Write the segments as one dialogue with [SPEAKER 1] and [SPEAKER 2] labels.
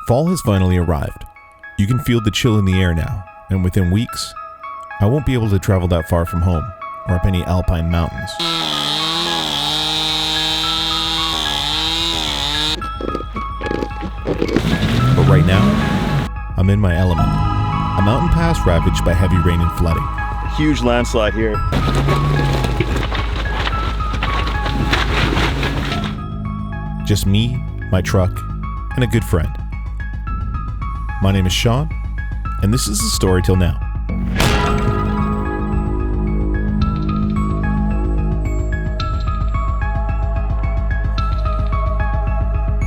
[SPEAKER 1] Fall has finally arrived. You can feel the chill in the air now, and within weeks, I won't be able to travel that far from home or up any alpine mountains. But right now, I'm in my element. A mountain pass ravaged by heavy rain and flooding.
[SPEAKER 2] Huge landslide here.
[SPEAKER 1] Just me, my truck, and a good friend. My name is Sean, and this is the story till now.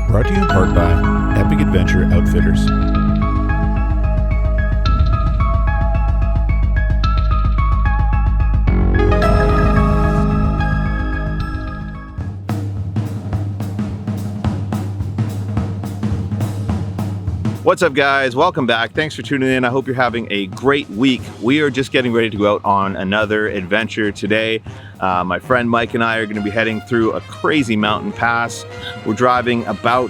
[SPEAKER 1] Brought to you in part by Epic Adventure Outfitters.
[SPEAKER 2] What's up, guys? Welcome back. Thanks for tuning in. I hope you're having a great week. We are just getting ready to go out on another adventure today. My friend Mike and I are going to be heading through a crazy mountain pass. We're driving about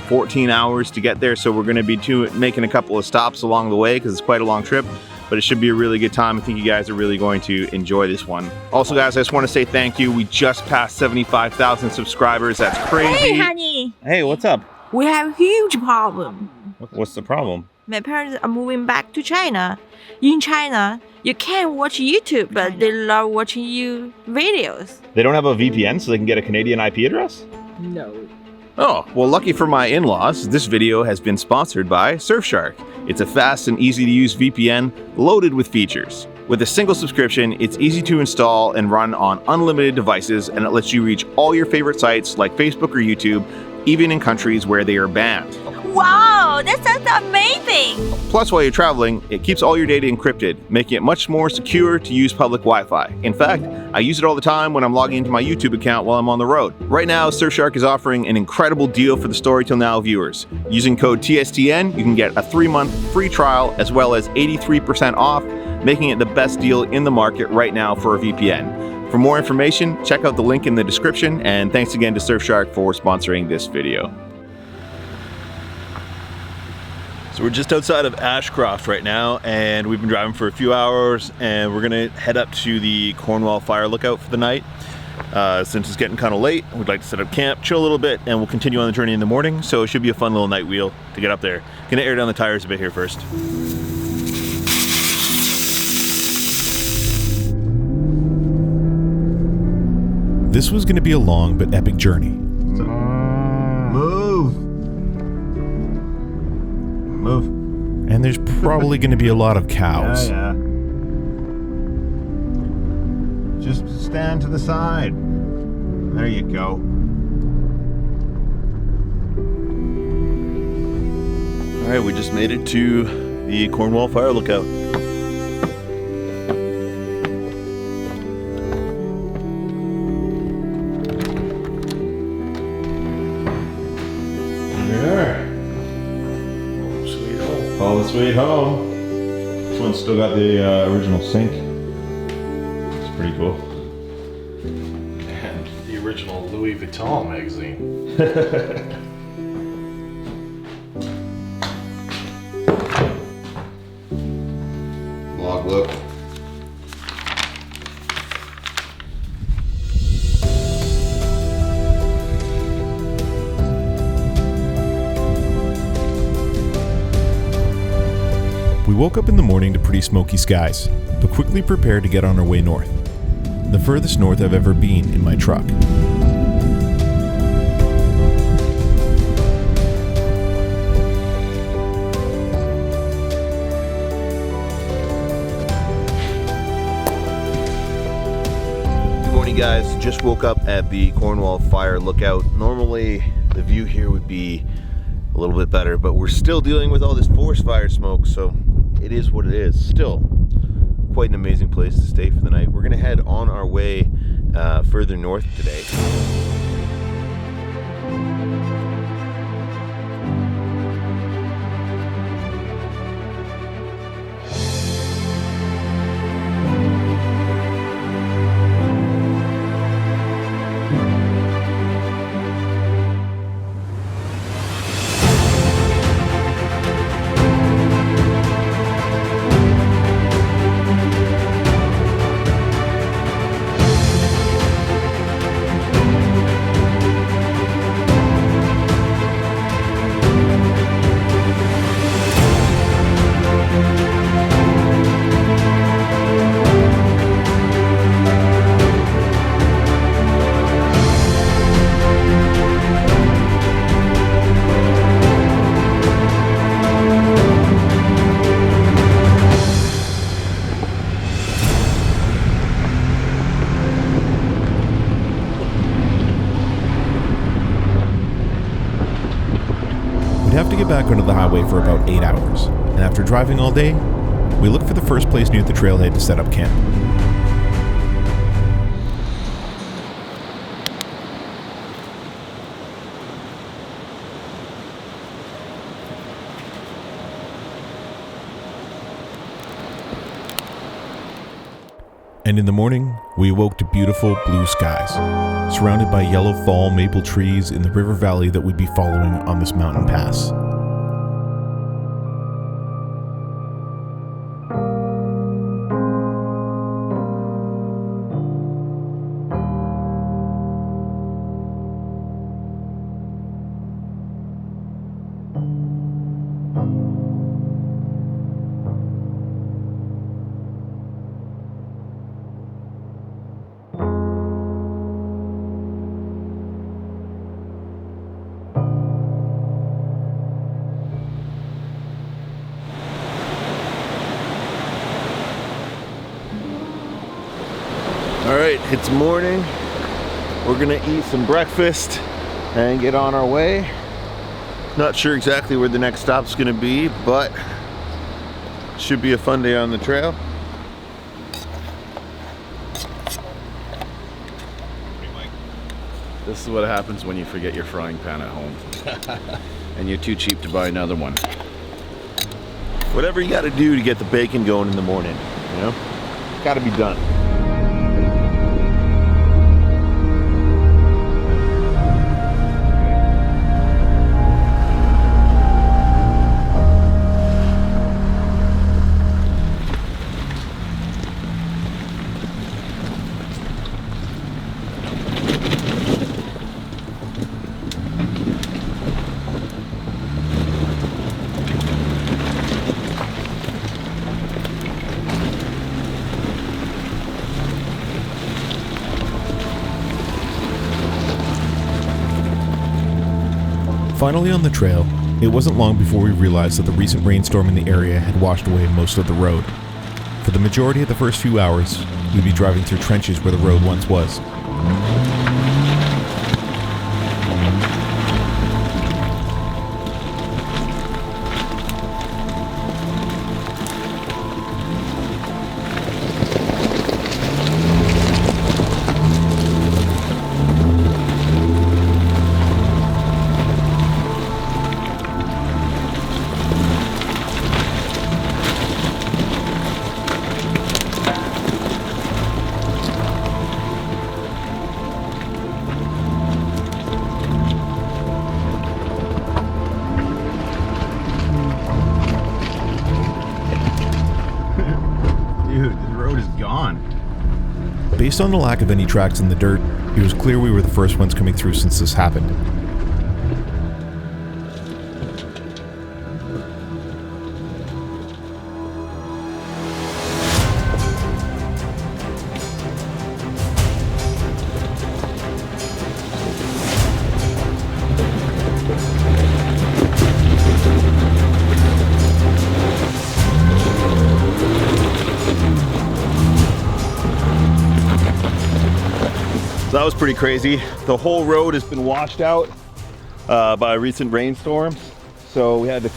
[SPEAKER 2] 14 hours to get there, so we're going to be making a couple of stops along the way because it's quite a long trip, but it should be a really good time. I think you guys are really going to enjoy this one. Also, guys, I just want to say thank you. We just passed 75,000 subscribers. That's crazy.
[SPEAKER 3] Hey, honey.
[SPEAKER 2] Hey, what's up?
[SPEAKER 3] We have a huge problem.
[SPEAKER 2] What's the problem?
[SPEAKER 3] My parents are moving back to China. In China, you can't watch YouTube, but they love watching you videos.
[SPEAKER 2] They don't have a VPN so they can get a Canadian IP address?
[SPEAKER 3] No.
[SPEAKER 2] Oh, well, lucky for my in-laws, this video has been sponsored by Surfshark. It's a fast and easy to use VPN loaded with features. With a single subscription, it's easy to install and run on unlimited devices, and it lets you reach all your favorite sites like Facebook or YouTube, even in countries where they are banned.
[SPEAKER 3] Wow, that sounds amazing!
[SPEAKER 2] Plus, while you're traveling, it keeps all your data encrypted, making it much more secure to use public Wi-Fi. In fact, I use it all the time when I'm logging into my YouTube account while I'm on the road. Right now, Surfshark is offering an incredible deal for the Story Till Now viewers. Using code TSTN, you can get a 3-month free trial as well as 83% off, making it the best deal in the market right now for a VPN. For more information, check out the link in the description, and thanks again to Surfshark for sponsoring this video. So we're just outside of Ashcroft right now, and we've been driving for a few hours, and we're gonna head up to the Cornwall Fire Lookout for the night. Since it's getting kind of late, we'd like to set up camp, chill a little bit, and we'll continue on the journey in the morning, so it should be a fun little night wheel to get up there. Gonna air down the tires a bit here first.
[SPEAKER 1] This was going to be a long but epic journey.
[SPEAKER 2] Move! Move.
[SPEAKER 1] And there's probably going to be a lot of cows.
[SPEAKER 2] Yeah. Just stand to the side. There you go. All right, we just made it to the Cornwall Fire Lookout. Home sweet home. This one's still got the original sink. It's pretty cool.
[SPEAKER 4] And the original Louis Vuitton magazine.
[SPEAKER 2] Logbook.
[SPEAKER 1] We woke up in the morning to pretty smoky skies, but quickly prepared to get on our way north. The furthest north I've ever been in my truck.
[SPEAKER 2] Good morning, guys. Just woke up at the Cornwall Fire Lookout. Normally, the view here would be a little bit better, but we're still dealing with all this forest fire smoke, so it is what it is. Still quite an amazing place to stay for the night. We're gonna head on our way further north today.
[SPEAKER 1] have to get back onto the highway for about 8 hours, and after driving all day, we look for the first place near the trailhead to set up camp. And in the morning, we awoke to beautiful blue skies, surrounded by yellow fall maple trees in the river valley that we'd be following on this mountain pass.
[SPEAKER 2] All right, it's morning. We're gonna eat some breakfast and get on our way. Not sure exactly where the next stop's gonna be, but should be a fun day on the trail.
[SPEAKER 4] This is what happens when you forget your frying pan at home. And you're too cheap to buy another one.
[SPEAKER 2] Whatever you gotta do to get the bacon going in the morning, you know? Gotta be done.
[SPEAKER 1] Finally on the trail, it wasn't long before we realized that the recent rainstorm in the area had washed away most of the road. For the majority of the first few hours, we'd be driving through trenches where the road once was.
[SPEAKER 2] Dude, the road is gone.
[SPEAKER 1] Based on the lack of any tracks in the dirt, it was clear we were the first ones coming through since this happened.
[SPEAKER 2] So that was pretty crazy. The whole road has been washed out by recent rainstorms. So we had to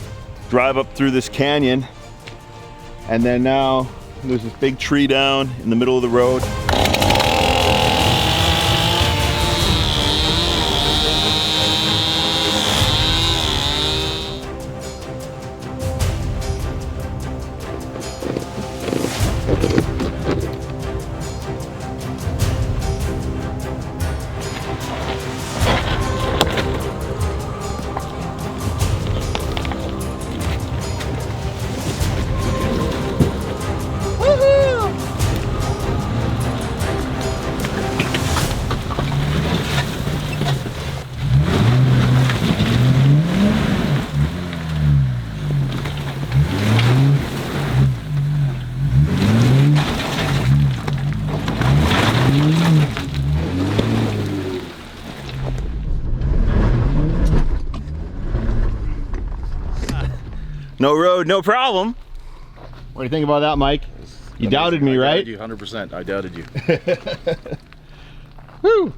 [SPEAKER 2] drive up through this canyon. And then now there's this big tree down in the middle of the road. No road, no problem. What do you think about that, Mike? You doubted me, right?
[SPEAKER 4] I doubted you 100%. I doubted you.
[SPEAKER 2] Woo!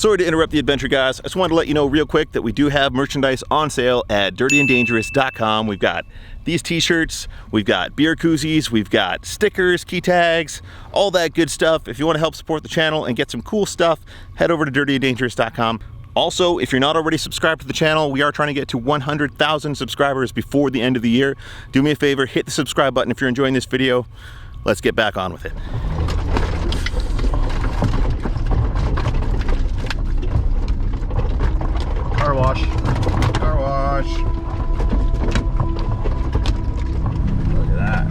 [SPEAKER 2] Sorry to interrupt the adventure, guys. I just wanted to let you know real quick that we do have merchandise on sale at dirtyanddangerous.com. We've got these t-shirts, we've got beer koozies, we've got stickers, key tags, all that good stuff. If you want to help support the channel and get some cool stuff, head over to dirtyanddangerous.com. Also, if you're not already subscribed to the channel, we are trying to get to 100,000 subscribers before the end of the year. Do me a favor, hit the subscribe button if you're enjoying this video. Let's get back on with it.
[SPEAKER 4] Car wash.
[SPEAKER 2] Car wash. Look at that.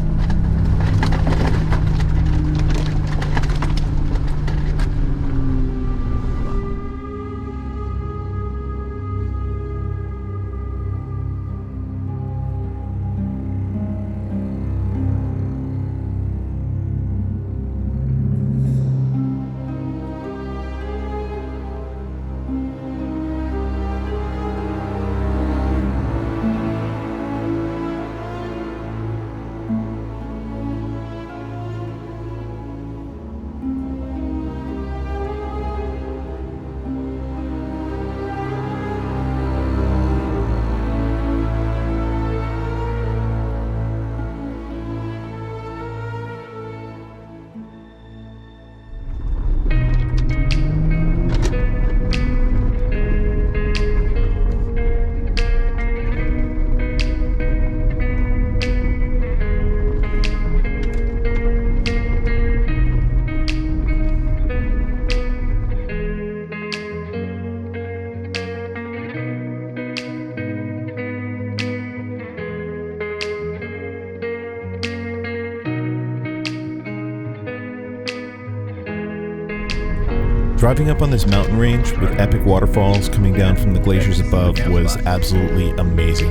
[SPEAKER 1] Driving up on this mountain range with epic waterfalls coming down from the glaciers above was absolutely amazing.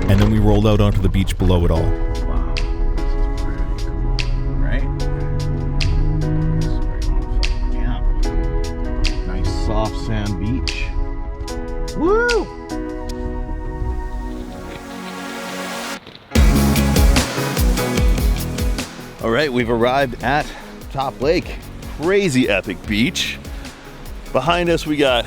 [SPEAKER 1] And then we rolled out onto the beach below it all.
[SPEAKER 2] Wow, this is pretty cool, right? Yeah. Nice soft sand beach. Woo! All right, we've arrived at Top Lake. Crazy epic beach. Behind us we got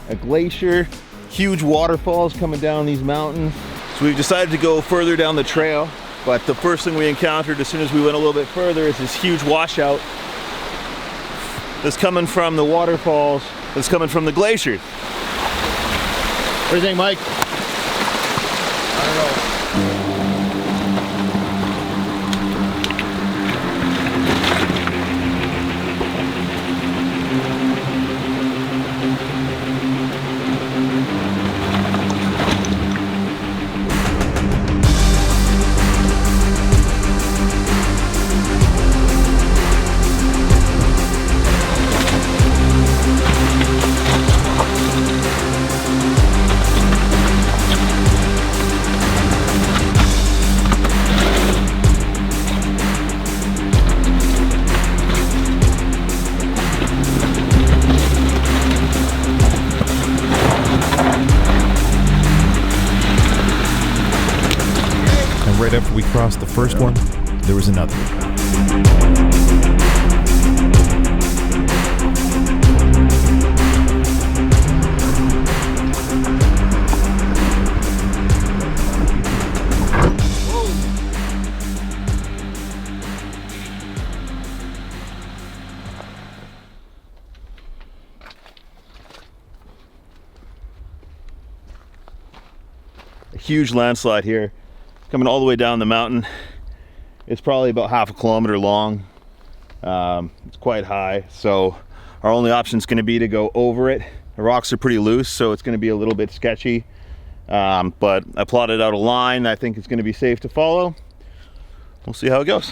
[SPEAKER 2] a glacier, huge waterfalls coming down these mountains. So we've decided to go further down the trail, but the first thing we encountered as soon as we went a little bit further is this huge washout that's coming from the waterfalls, that's coming from the glaciers. What do you think, Mike? I don't know.
[SPEAKER 1] Right after we crossed the first one, there was another.
[SPEAKER 2] A huge landslide here. Coming all the way down the mountain. It's probably about half a kilometer long. It's quite high, so our only option is going to be to go over it. The rocks are pretty loose, so it's going to be a little bit sketchy. But I plotted out a line I think it's going to be safe to follow. We'll see how it goes.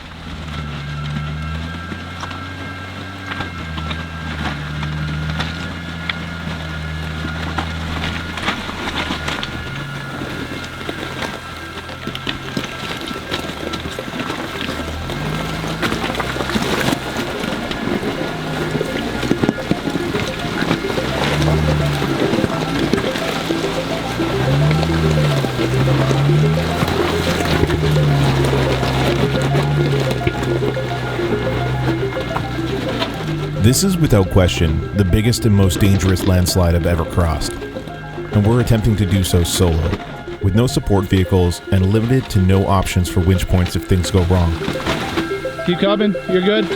[SPEAKER 1] This is without question the biggest and most dangerous landslide I've ever crossed, and we're attempting to do so solo, with no support vehicles and limited to no options for winch points if things go wrong.
[SPEAKER 5] Keep coming. You're good.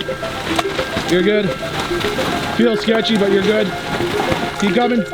[SPEAKER 5] You're good. Feels sketchy, but you're good. Keep coming.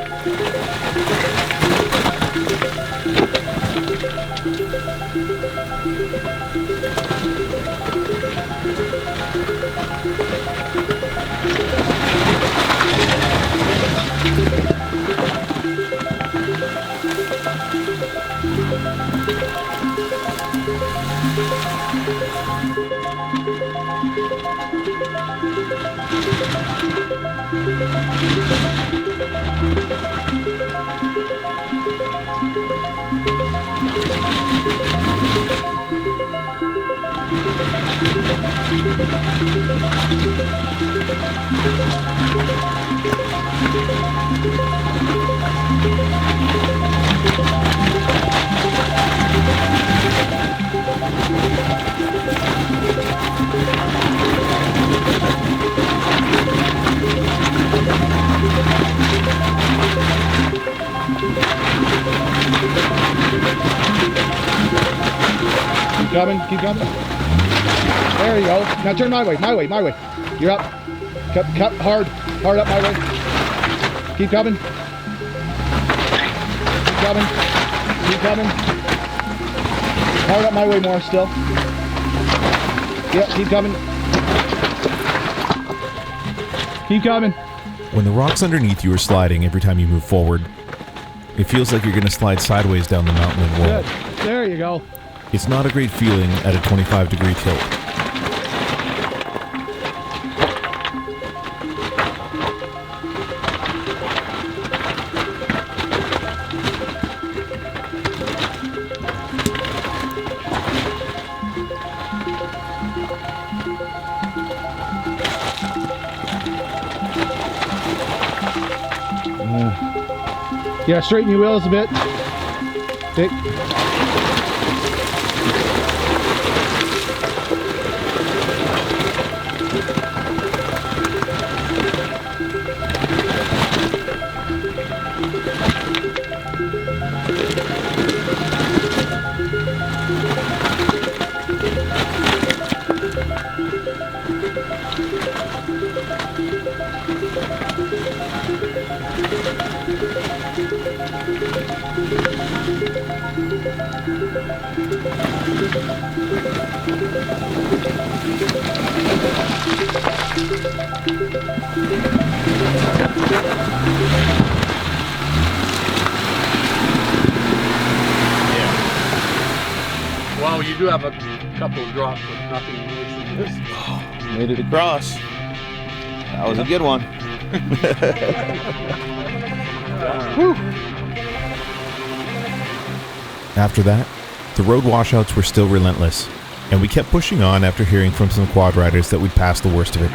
[SPEAKER 5] Keep coming. There you go. Now turn my way. You're up. Cut hard up my way. Keep coming. Keep coming. Hard up my way more still. Yep, keep coming. Keep coming.
[SPEAKER 1] When the rocks underneath you are sliding every time you move forward, it feels like you're going to slide sideways down the mountain and roll.
[SPEAKER 5] Good. There you go.
[SPEAKER 1] It's not a great feeling at a 25-degree tilt.
[SPEAKER 5] Yeah, straighten your wheels a bit. Okay.
[SPEAKER 6] Well, you do have a couple of drops, but nothing worse than this.
[SPEAKER 2] Made it across. That was a good one.
[SPEAKER 1] After that, the road washouts were still relentless, and we kept pushing on after hearing from some quad riders that we'd passed the worst of it.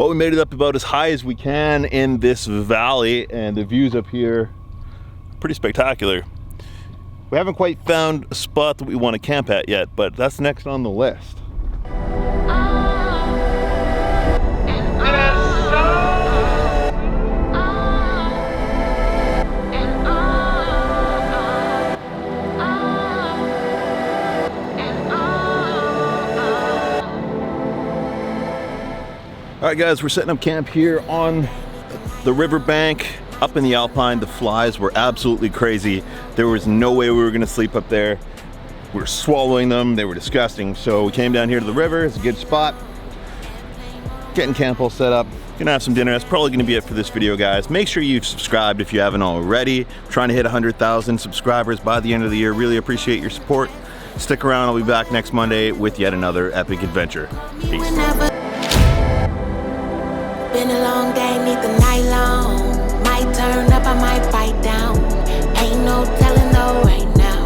[SPEAKER 2] But we made it up about as high as we can in this valley, and the views up here are pretty spectacular. We haven't quite found a spot that we want to camp at yet, but that's next on the list. All right, guys, we're setting up camp here on the riverbank up in the alpine. The flies were absolutely crazy. There was no way we were gonna sleep up there. We were swallowing them, they were disgusting. So we came down here to the river, it's a good spot. Getting camp all set up, gonna have some dinner. That's probably gonna be it for this video, guys. Make sure you've subscribed if you haven't already. We're trying to hit 100,000 subscribers by the end of the year. Really appreciate your support. Stick around, I'll be back next Monday with yet another epic adventure. Peace.
[SPEAKER 7] Been a long day, need the night long. Might turn up, I might bite down. Ain't no telling though right now.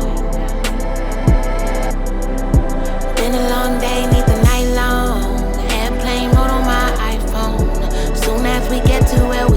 [SPEAKER 7] Been a long day, need the night long. Airplane mode on my iPhone. Soon as we get to where